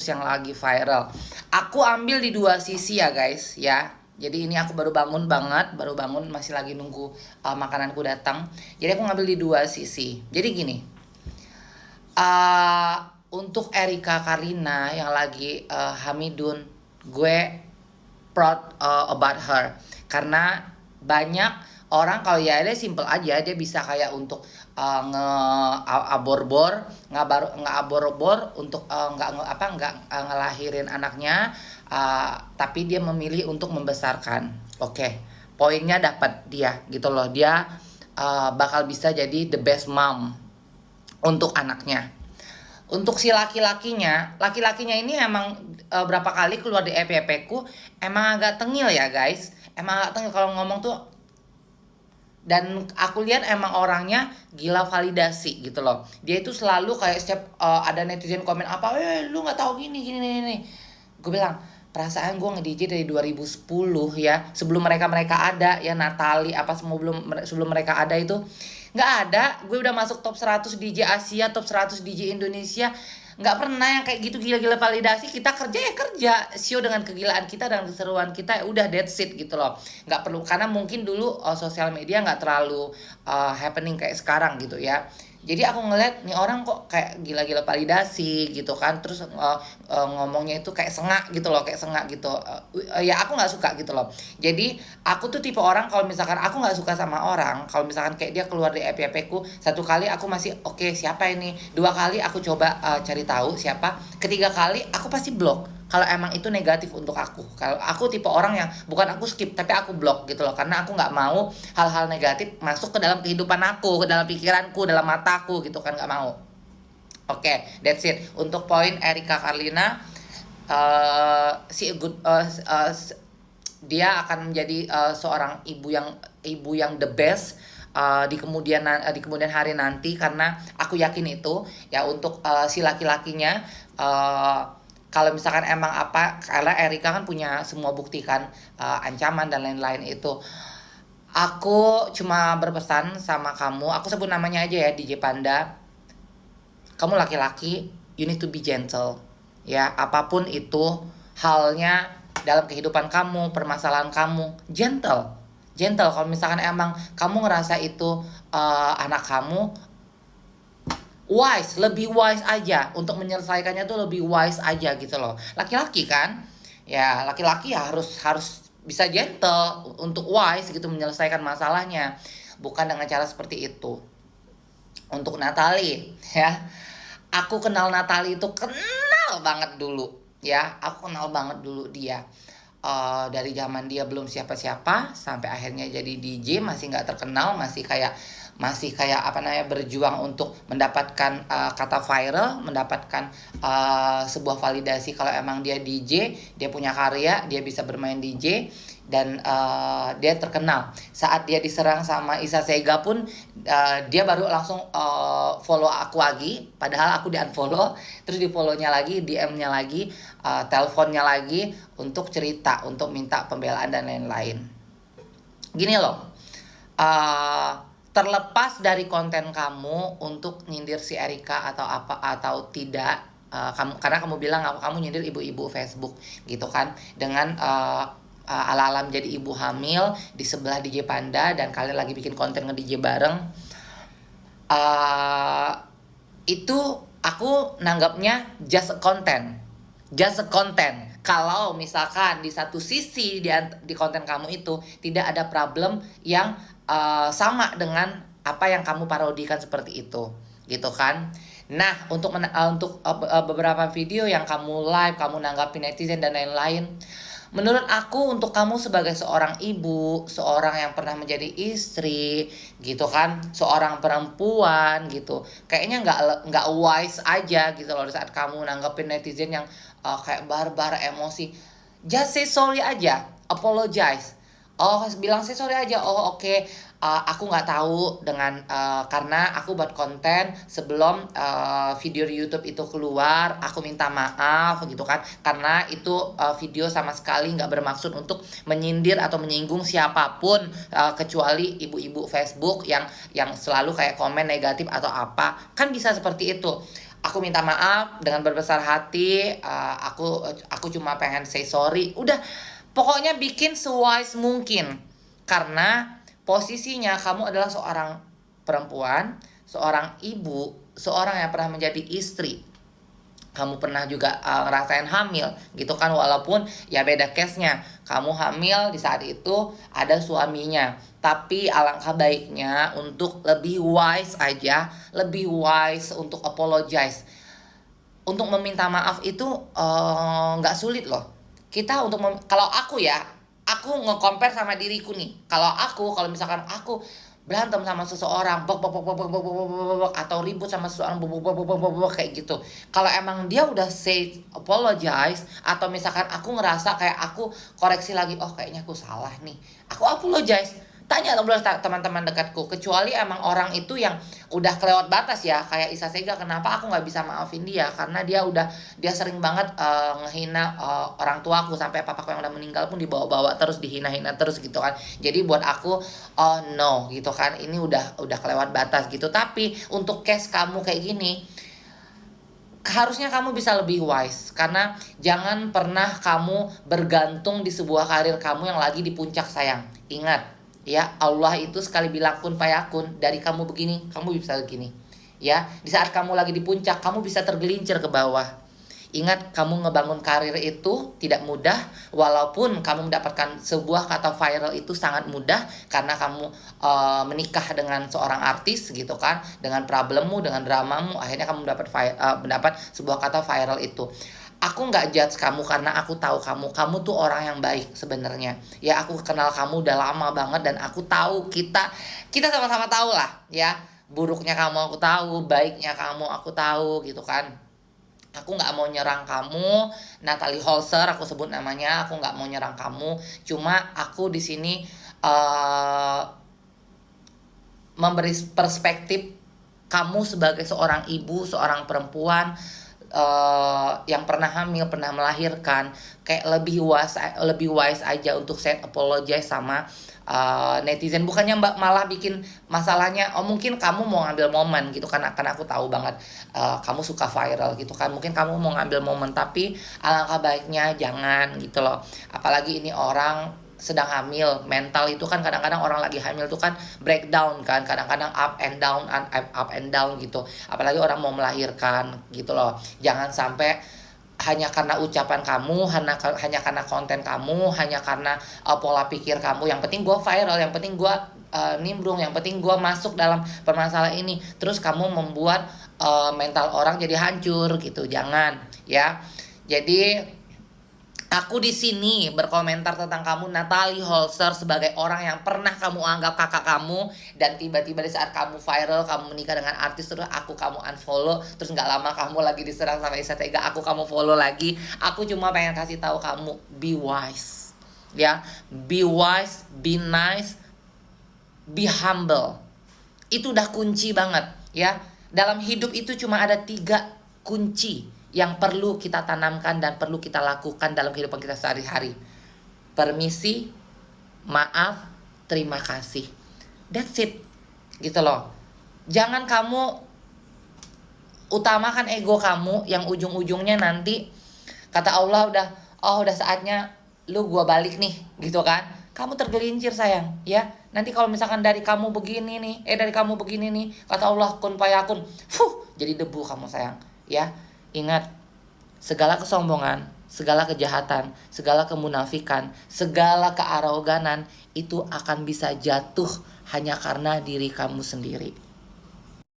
yang lagi viral. Aku ambil di dua sisi ya guys ya. Jadi ini aku baru bangun banget, baru bangun masih lagi nunggu makananku datang. Jadi aku ngambil di dua sisi. Jadi gini, uh, untuk Erika Karina yang lagi Hamidun, gue proud about her karena banyak orang kalau ya dia simple aja dia bisa kayak untuk nge-abor-bor nge-abor-bor untuk nggak ngelahirin anaknya, tapi dia memilih untuk membesarkan. Oke, poinnya dapat dia gitu loh, dia bakal bisa jadi the best mom untuk anaknya. Untuk si laki-lakinya ini emang berapa kali keluar di FYP ku emang agak tengil ya guys, emang agak tengil kalau ngomong tuh. Dan aku lihat emang orangnya gila validasi gitu loh. Dia itu selalu kayak setiap ada netizen komen apa, lu nggak tahu gini. Gue bilang, perasaan gue nge-DJ dari 2010 ya, sebelum mereka ada ya, Natali apa sebelum mereka ada itu nggak ada. Gue udah masuk top 100 DJ Asia, top 100 DJ Indonesia, nggak pernah yang kayak gitu gila-gila validasi. Kita kerja ya kerja, show dengan kegilaan kita dan keseruan kita, ya udah that's it gitu loh. Nggak perlu, karena mungkin dulu sosial media nggak terlalu happening kayak sekarang gitu ya. Jadi aku ngeliat nih orang kok kayak gila-gila validasi gitu kan, terus ngomongnya itu kayak sengak gitu loh, ya aku nggak suka gitu loh. Jadi aku tuh tipe orang kalau misalkan aku nggak suka sama orang, kalau misalkan kayak dia keluar di FYP ku, satu kali aku masih oke, siapa ini, dua kali aku coba cari tahu siapa, ketiga kali aku pasti blok kalau emang itu negatif untuk aku. Kalau aku tipe orang yang bukan aku skip tapi aku blok gitu loh, karena aku nggak mau hal-hal negatif masuk ke dalam kehidupan aku, ke dalam pikiranku, dalam mataku gitu kan, nggak mau. Oke, that's it untuk poin Erika Karlina. Si good dia akan menjadi seorang ibu yang the best di kemudian hari nanti, karena aku yakin itu ya. Untuk si laki-lakinya, kalau misalkan emang karena Erika kan punya semua bukti kan, ancaman dan lain-lain itu. Aku cuma berpesan sama kamu, aku sebut namanya aja ya, DJ Panda. Kamu laki-laki, you need to be gentle. Ya, apapun itu halnya dalam kehidupan kamu, permasalahan kamu, gentle. Gentle, kalau misalkan emang kamu ngerasa itu anak kamu, lebih wise aja untuk menyelesaikannya tuh, lebih wise aja gitu loh. Laki-laki kan, ya laki-laki ya harus bisa gentle untuk wise gitu menyelesaikan masalahnya, bukan dengan cara seperti itu. Untuk Natali ya, aku kenal Natali itu kenal banget dulu ya, aku kenal banget dulu dia. Dari zaman dia belum siapa-siapa sampai akhirnya jadi DJ, masih nggak terkenal, masih kayak berjuang untuk mendapatkan kata viral, mendapatkan sebuah validasi kalau emang dia DJ, dia punya karya, dia bisa bermain DJ, dan dia terkenal. Saat dia diserang sama Isa Sega pun dia baru langsung follow aku lagi, padahal aku di unfollow, terus di follow-nya lagi, DM-nya lagi, teleponnya lagi untuk cerita, untuk minta pembelaan dan lain-lain. Gini loh, terlepas dari konten kamu untuk nyindir si Erika atau tidak, karena kamu bilang kamu nyindir ibu-ibu Facebook gitu kan, dengan ala-ala menjadi ibu hamil di sebelah DJ Panda dan kalian lagi bikin konten nge-DJ bareng. Itu aku nanggapnya just a content. Kalau misalkan di satu sisi di konten kamu itu tidak ada problem yang sama dengan apa yang kamu parodikan seperti itu, gitu kan. Nah, untuk beberapa video yang kamu live, kamu nanggapi netizen dan lain-lain, menurut aku untuk kamu sebagai seorang ibu, seorang yang pernah menjadi istri, gitu kan, seorang perempuan gitu, kayaknya nggak wise aja gitu loh saat kamu nanggepin netizen yang kayak barbar, emosi. Just say sorry aja, apologize. Bilang say sorry aja. Oke. Aku nggak tahu dengan karena aku buat konten sebelum video di YouTube itu keluar, aku minta maaf gitu kan, karena itu video sama sekali nggak bermaksud untuk menyindir atau menyinggung siapapun, kecuali ibu-ibu Facebook yang selalu kayak komen negatif atau apa, kan bisa seperti itu. aku minta maaf dengan berbesar hati, aku cuma pengen say sorry. Udah, pokoknya bikin sewise mungkin. Karena posisinya kamu adalah seorang perempuan, seorang ibu, seorang yang pernah menjadi istri. Kamu pernah juga ngerasain hamil gitu kan, walaupun ya beda case-nya. Kamu hamil di saat itu ada suaminya. Tapi alangkah baiknya untuk lebih wise aja, lebih wise untuk apologize. Untuk meminta maaf itu nggak sulit loh. Kita untuk kalau aku ya, aku nge-compare sama diriku nih. Kalau misalkan aku berantem sama seseorang, atau ribut sama seseorang, kayak gitu. Kalau emang dia udah say apologize, atau misalkan aku ngerasa kayak aku koreksi lagi, oh kayaknya aku salah nih, aku apologize. Tanya teman-teman dekatku, kecuali emang orang itu yang udah kelewat batas ya, kayak Isa Sega. Kenapa aku nggak bisa maafin dia? Karena dia sering banget ngehina orang tuaku, sampai papaku yang udah meninggal pun dibawa-bawa terus, dihina-hina terus gitu kan. Jadi buat aku, oh no gitu kan, ini udah kelewat batas gitu. Tapi untuk case kamu kayak gini, harusnya kamu bisa lebih wise, karena jangan pernah kamu bergantung di sebuah karir kamu yang lagi di puncak, sayang. Ingat ya, Allah itu sekali bilang kun fayakun, dari kamu begini kamu bisa begini ya. Di saat kamu lagi di puncak, kamu bisa tergelincir ke bawah. Ingat, kamu ngebangun karir itu tidak mudah, walaupun kamu mendapatkan sebuah kata viral itu sangat mudah karena kamu menikah dengan seorang artis gitu kan, dengan problemmu, dengan dramamu, akhirnya kamu mendapat sebuah kata viral itu. Aku nggak judge kamu karena aku tahu kamu tuh orang yang baik sebenarnya. Ya, aku kenal kamu udah lama banget dan aku tahu kita sama-sama tahu lah ya. Buruknya kamu aku tahu, baiknya kamu aku tahu gitu kan. Aku nggak mau nyerang kamu, Natalie Holzer aku sebut namanya. Aku nggak mau nyerang kamu. Cuma aku di sini memberi perspektif kamu sebagai seorang ibu, seorang perempuan yang pernah hamil, pernah melahirkan, kayak lebih wise aja untuk set apologize sama netizen. Bukannya malah bikin masalahnya. Oh, mungkin kamu mau ngambil momen gitu kan, karena aku tahu banget kamu suka viral gitu kan, mungkin kamu mau ngambil momen, tapi alangkah baiknya jangan gitu loh. Apalagi ini orang sedang hamil. Mental itu kan kadang-kadang orang lagi hamil tuh kan breakdown kan, kadang-kadang up and down gitu. Apalagi orang mau melahirkan gitu loh. Jangan sampai hanya karena ucapan kamu, hanya karena konten kamu, hanya karena pola pikir kamu, yang penting gue viral, yang penting gue nimbrung, yang penting gue masuk dalam permasalahan ini, terus kamu membuat mental orang jadi hancur gitu. Jangan ya. Jadi aku di sini berkomentar tentang kamu, Natalie Holzer, sebagai orang yang pernah kamu anggap kakak kamu, dan tiba-tiba di saat kamu viral, kamu menikah dengan artis, terus kamu unfollow, terus nggak lama kamu lagi diserang sama Isa Tega, kamu follow lagi. Aku cuma pengen kasih tahu kamu, be wise, ya, be wise, be nice, be humble. Itu udah kunci banget, ya. Dalam hidup itu cuma ada 3 kunci yang perlu kita tanamkan dan perlu kita lakukan dalam kehidupan kita sehari-hari. Permisi, maaf, terima kasih. That's it. Gitu loh. Jangan kamu utamakan ego kamu yang ujung-ujungnya nanti kata Allah udah saatnya lu gua balik nih, gitu kan. Kamu tergelincir, sayang, ya. Nanti kalau misalkan dari kamu begini nih, kata Allah kun fayakun, jadi debu kamu, sayang, ya. Ingat, segala kesombongan, segala kejahatan, segala kemunafikan, segala kearoganan itu akan bisa jatuh hanya karena diri kamu sendiri.